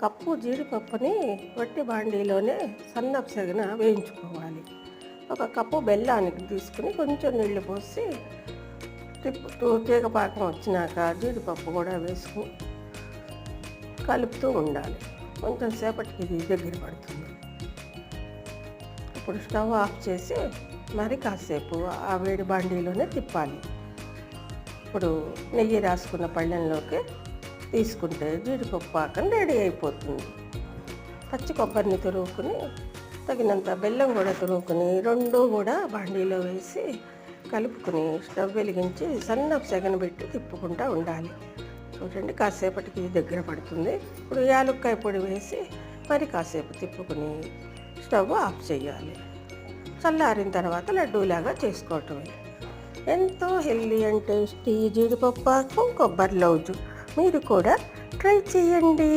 Cup జీడిపప్పుని వట్టి బాండీలోనే సన్నపు సెగన వేయించుకోవాలి. ఒక కప్పు బెల్లానికి తీసుకుని కొంచెం నీళ్లు పోసి తిప్పుతూ తీగపాకం వచ్చినాక జీడిపప్పు కూడా వేసుకుని కలుపుతూ ఉండాలి. కొంచెం సేపటికి ఇది దగ్గర పడుతుంది. ఇప్పుడు స్టవ్ ఆఫ్ చేసి మరి కాసేపు ఆ వేడి బాండీలోనే తిప్పాలి. ఇప్పుడు నెయ్యి రాసుకున్న పళ్ళెంలోకి తీసుకుంటే జీడిపప్పు పాకం రెడీ అయిపోతుంది. పచ్చి కొబ్బరిని తురుముకుని తగినంత బెల్లం కూడా తురుముకుని రెండు కూడా బాండీలో వేసి కలుపుకుని స్టవ్ వెలిగించి సన్నపు సెగన పెట్టి తిప్పుకుంటూ ఉండాలి. చూడండి, కాసేపటికి దగ్గర పడుతుంది. ఇప్పుడు యాలుక్కాయ పొడి వేసి మరి కాసేపు తిప్పుకుని స్టవ్ ఆఫ్ చేయాలి. చల్లారిన తర్వాత లడ్డూలాగా చేసుకోవటమే. ఎంతో హెల్దీ అండ్ టేస్టీ జీడిపప్పు పాకం కొబ్బరి లౌజు. మీరు కూడా ట్రై చేయండి.